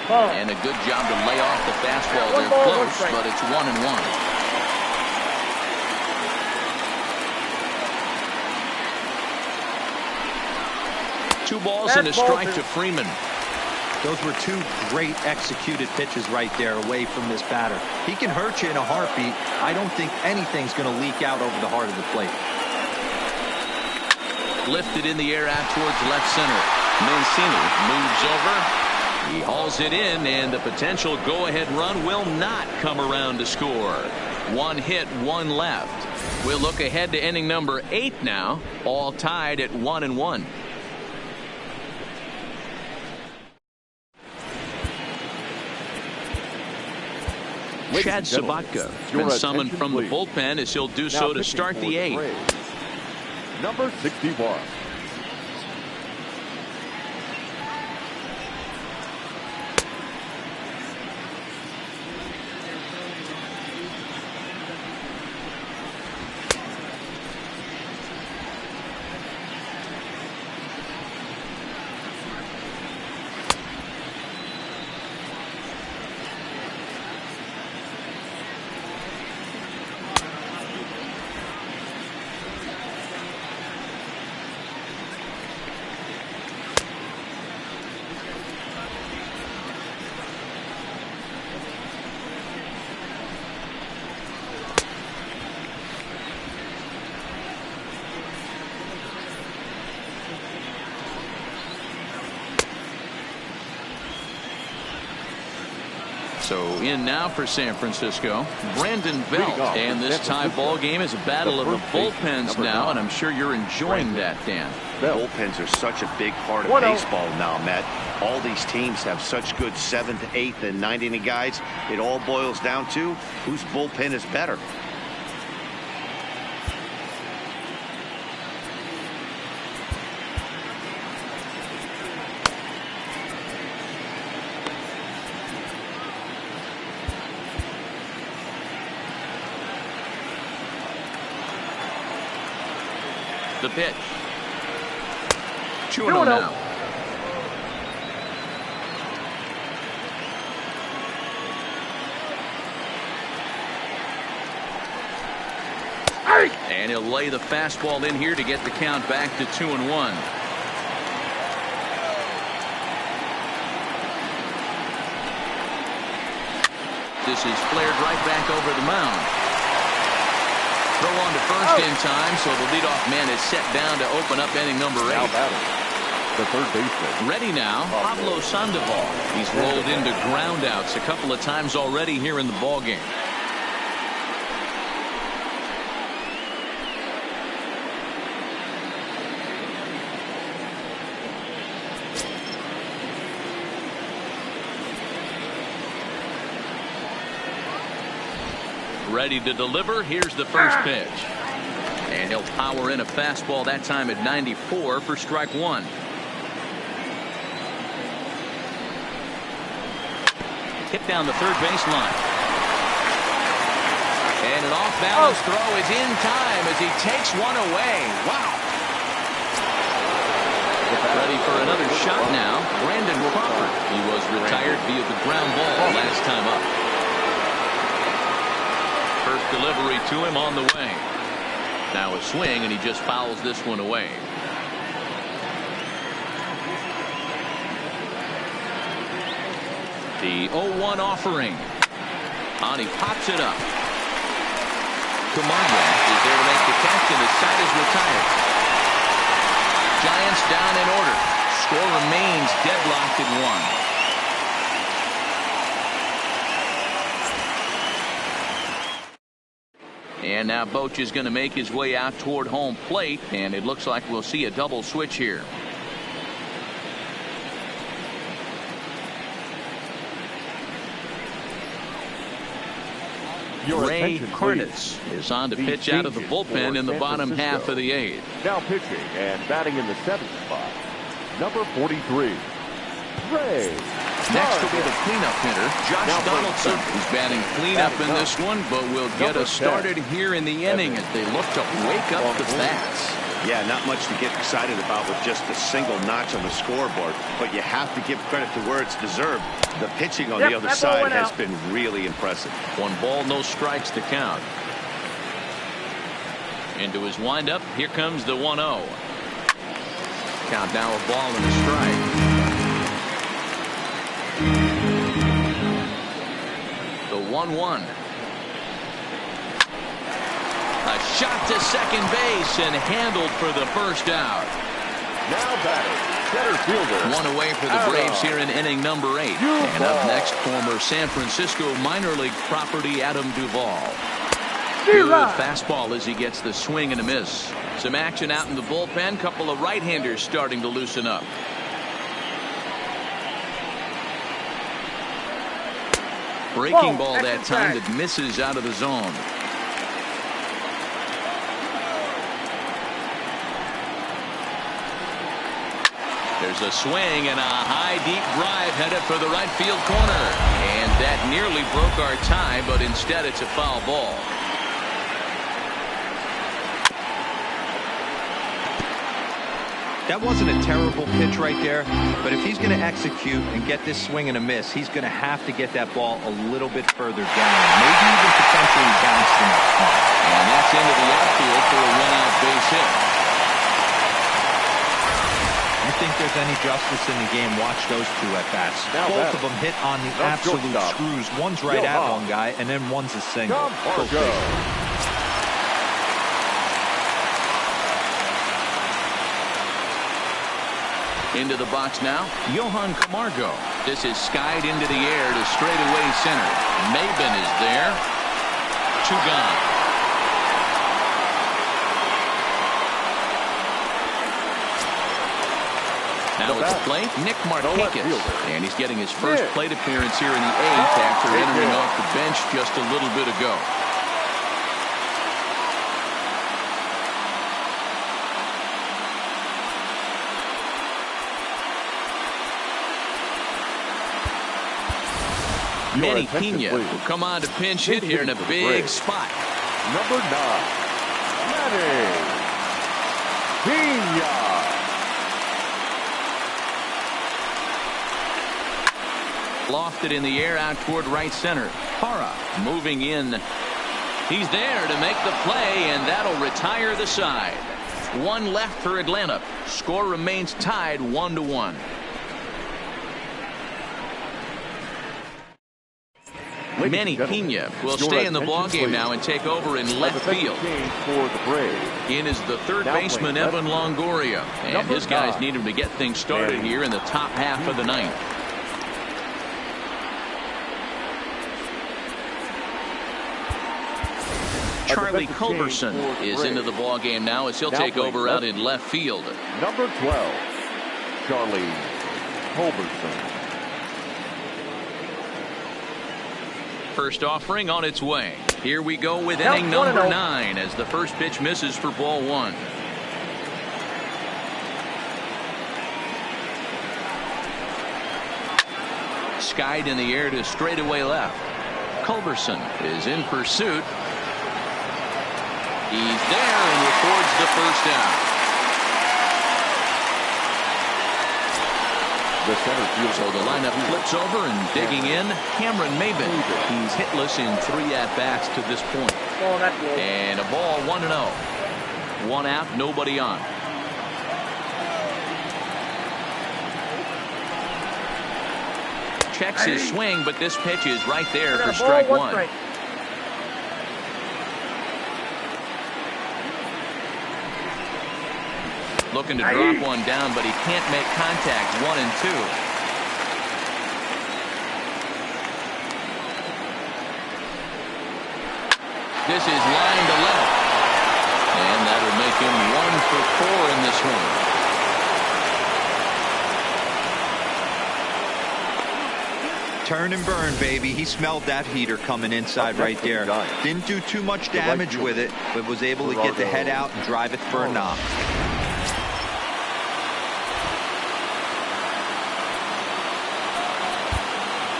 And a good job to lay off the fastball. They're close, but it's 1-1. Two balls and a strike to Freeman. Those were two great executed pitches right there away from this batter. He can hurt you in a heartbeat. I don't think anything's going to leak out over the heart of the plate. Lifted in the air out towards left center. Mancini moves over. He hauls it in, and the potential go-ahead run will not come around to score. 1 hit, 1 left. We'll look ahead to inning number 8 now, all tied at 1-1. Chad Sabatka has been summoned from the bullpen as he'll do so to start the 8th. Number 61. So in now for San Francisco, Brandon Belt. And this tie ball game is a battle of the bullpens now, and I'm sure you're enjoying that, Dan. Bullpens are such a big part of baseball now, Matt. All these teams have such good 7th, 8th, and 9th inning guys. It all boils down to whose bullpen is better. The pitch. 2-0 now. And he'll lay the fastball in here to get the count back to 2-1. This is flared right back over the mound. Throw on to first in time, so the leadoff man is set down to open up inning number 8. The third baseman. Ready now, Pablo Sandoval. He's rolled into groundouts a couple of times already here in the ballgame. Ready to deliver. Here's the first pitch. And he'll power in a fastball that time at 94 for strike 1. Hit down the third baseline. And an off-balance throw is in time as he takes one away. Wow. Ready for another shot now. Brandon Crawford. He was retired via the ground ball last time up. First delivery to him on the way. Now a swing, and he just fouls this one away. The 0-1 offering. And he pops it up. Camargo is there to make the catch, and his side is retired. Giants down in order. Score remains deadlocked at 1. And now Boch is going to make his way out toward home plate, and it looks like we'll see a double switch here. Ray Karnitz is on to pitch out of the bullpen in the bottom half of the 8th. Now pitching and batting in the 7th spot, number 43, Ray. Next will be the cleanup hitter, Josh Donaldson. He's batting cleanup in this one, but will get us started here in the inning as they look to wake up the bats. Yeah, not much to get excited about with just a single notch on the scoreboard, but you have to give credit to where it's deserved. The pitching on the other side has been really impressive. 1 ball, no strikes to count. Into his windup, here comes the 1-0. Count now, a ball and a strike. The 1-1. A shot to second base and handled for the first out. Now batting, center fielder. 1 away for the Braves here in inning number 8. And up next, former San Francisco minor league property Adam Duvall. Good fastball as he gets the swing and a miss. Some action out in the bullpen. Couple of right-handers starting to loosen up. Breaking ball that time that misses out of the zone. There's a swing and a high deep drive headed for the right field corner. And that nearly broke our tie, but instead it's a foul ball. That wasn't a terrible pitch right there, but if he's going to execute and get this swing and a miss, he's going to have to get that ball a little bit further down, maybe even potentially bounce the next one. And that's into the outfield for a one-out base hit. You think there's any justice in the game, watch those 2 at-bats. Both of them hit on the absolute screws. One's right at one guy, and then one's a single. Go. Into the box now, Johan Camargo. This is skied into the air to straightaway center. Maben is there. 2 gone. Now at the plate, Nick Markakis. And he's getting his first plate appearance here in the 8th after entering off the bench just a little bit ago. Manny Pena will come on to pinch hit here in a big spot. Number 9, Manny Pena. Lofted in the air out toward right center. Hara moving in. He's there to make the play, and that'll retire the side. 1 left for Atlanta. Score remains tied 1-1. Manny Pena will stay in the ballgame now and take over in left field. In is the third baseman, Evan Longoria. And his guys need him to get things started here in the top half of the 9th. Charlie Culberson is into the ballgame now as he'll take over out in left field. Number 12, Charlie Culberson. First offering on its way. Here we go with inning number 9 as the first pitch misses for ball 1. Skied in the air to straightaway left. Culberson is in pursuit. He's there and records the first out. The center field. So the lineup flips over and digging in, Cameron Maben. He's hitless in 3 at-bats to this point. And a ball 1-0. 1 out, nobody on. Checks his swing, but this pitch is right there for strike 1. Looking to drop one down, but he can't make contact. 1-2. This is line to left. And that'll make him 1 for 4 in this one. Turn and burn, baby. He smelled that heater coming inside right there. Didn't do too much damage with it, but was able to get the head out and drive it for a knock.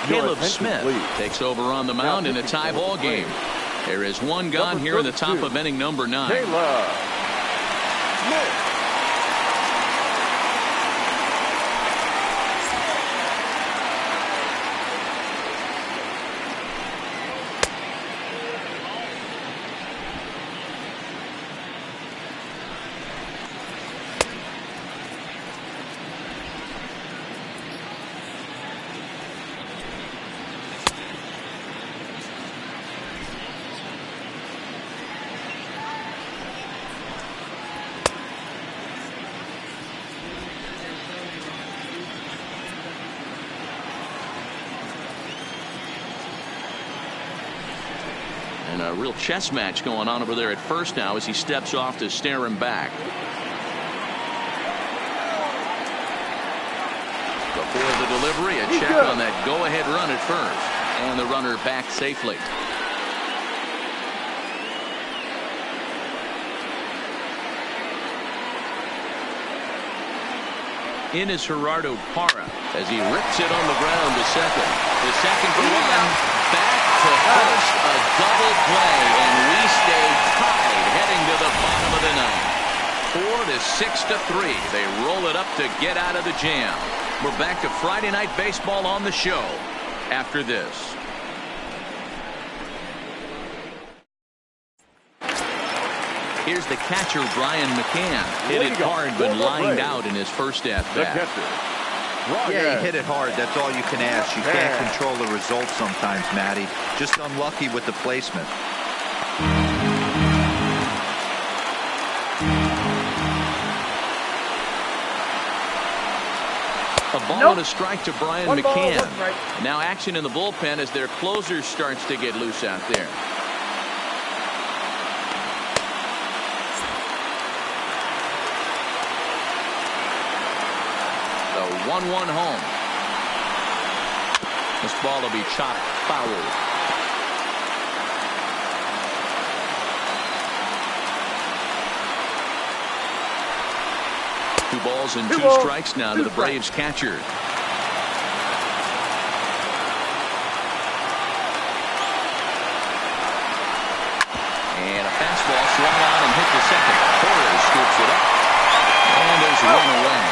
Caleb Smith takes over on the mound in a tie ball game. There is one gone here in the top of inning number 9. Caleb Smith. And a real chess match going on over there at first now as he steps off to stare him back. Before the delivery, a check on that go-ahead run at first. And the runner back safely. In is Gerardo Parra as he rips it on the ground to second. The second for one. Back to first, a double play, and we stay tied heading to the bottom of the ninth. 4 to 6 to 3. They roll it up to get out of the jam. We're back to Friday Night Baseball on the show after this. Here's the catcher, Brian McCann. Hit it hard, but lined out in his first at-bat. Yeah, he hit it hard. That's all you can ask. You can't control the results sometimes, Matty. Just unlucky with the placement. A ball and a strike to Brian McCann. Now action in the bullpen as their closer starts to get loose out there. The 1-1 home. This ball will be chopped foul. Two balls and two strikes now to the Braves catcher. And a fastball swung on and hit the second. Torres scoops it up. And there's one away.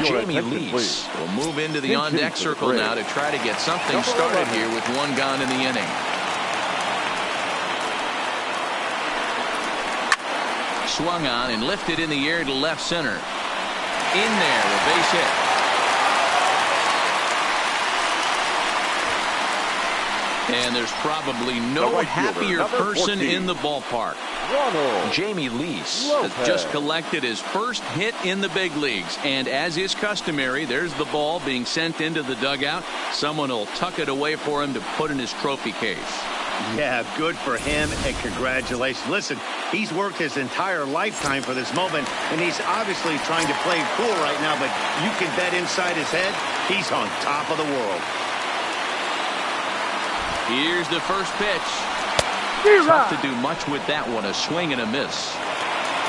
Jamie Lease will move into the on-deck circle now to try to get something started here with one gone in the inning. Swung on and lifted in the air to left center. In there, a base hit. And there's probably no happier person in the ballpark. Jamie Lease has just collected his first hit in the big leagues, and as is customary, there's the ball being sent into the dugout. Someone will tuck it away for him to put in his trophy case. Yeah, good for him, and congratulations. Listen, he's worked his entire lifetime for this moment, and he's obviously trying to play cool right now, but you can bet inside his head, he's on top of the world. Here's the first pitch. Tough to do much with that one, a swing and a miss.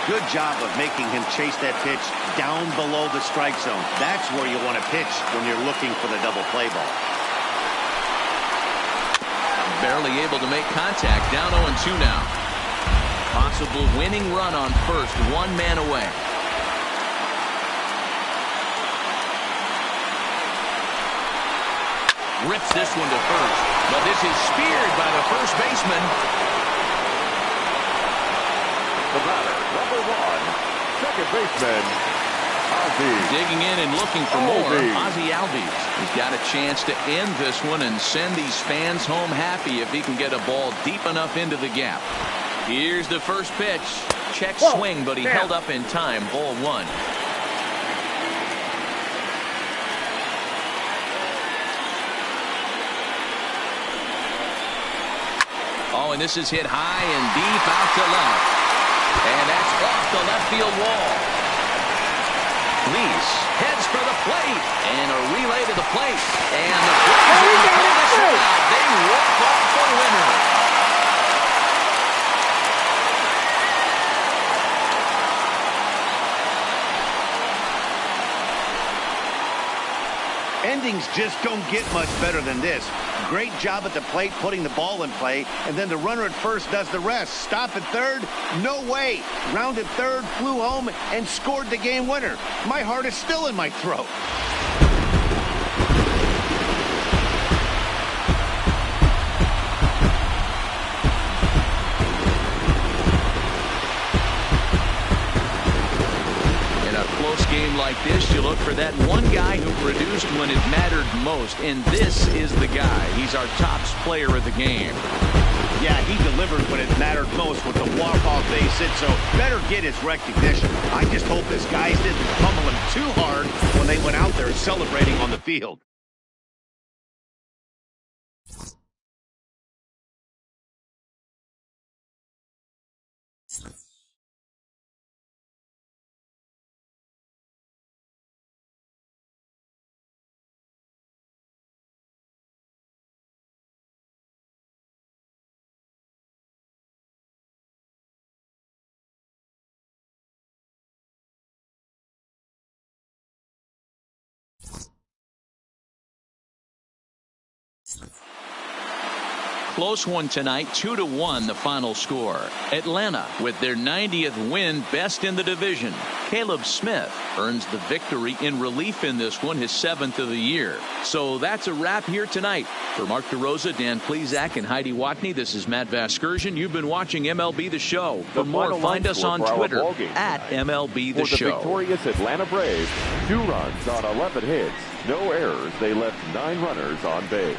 Good job of making him chase that pitch down below the strike zone. That's where you want to pitch when you're looking for the double play ball. Barely able to make contact, down 0-2 now. Possible winning run on first, one man away. Rips this one to first, but this this is speared by the first baseman. The batter, number 1, second baseman, Ozzie. Digging in and looking for more, Albies. Ozzie Albies. He's got a chance to end this one and send these fans home happy if he can get a ball deep enough into the gap. Here's the first pitch. Check swing, but he held up in time. Ball 1. Oh, and this is hit high and deep out to left. And that's off the left field wall. Lease heads for the plate. And a relay to the plate. And the Braves pull this one out. They walk off the winner. Endings just don't get much better than this. Great job at the plate putting the ball in play, and then the runner at first does the rest. Stop at third? No way. Rounded third, flew home, and scored the game winner. My heart is still in my throat. Game like this, you look for that one guy who produced when it mattered most, and this is the guy. He's our top player of the game. Yeah, he delivered when it mattered most with the walk-off base hit, so better get his recognition. I just hope his guys didn't pummel him too hard when they went out there celebrating on the field. Close one tonight, 2-1 the final score. Atlanta with their 90th win, best in the division. Caleb Smith earns the victory in relief in this one, his 7th of the year. So that's a wrap here tonight. For Mark DeRosa, Dan Plezak, and Heidi Watney, this is Matt Vasgersian. You've been watching MLB The Show. For more, find us on Twitter at MLB The Show. For the victorious Atlanta Braves, 2 runs on 11 hits, no errors. They left 9 runners on base.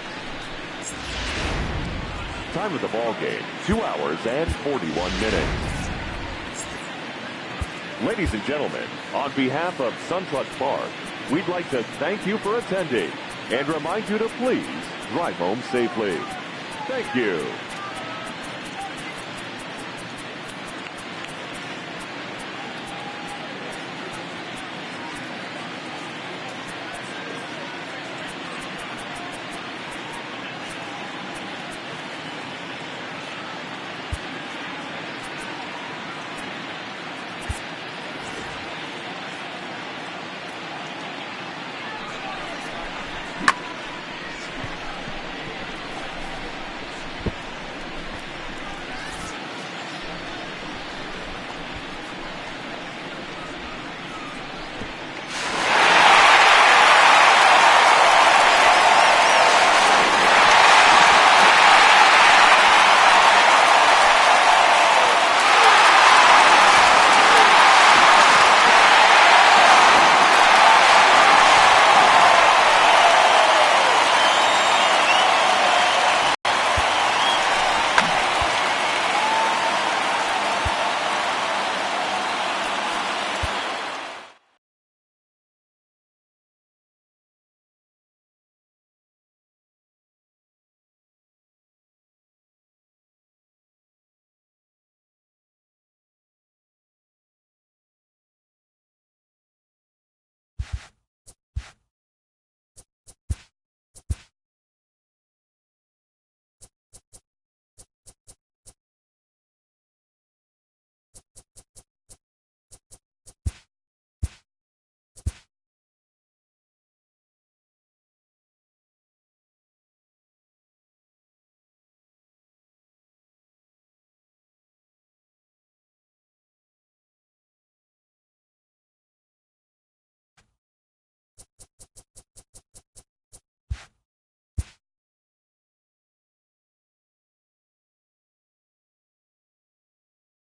Time of the ball game, 2 hours and 41 minutes. Ladies and gentlemen, on behalf of SunTrust Park, we'd like to thank you for attending and remind you to please drive home safely. Thank you.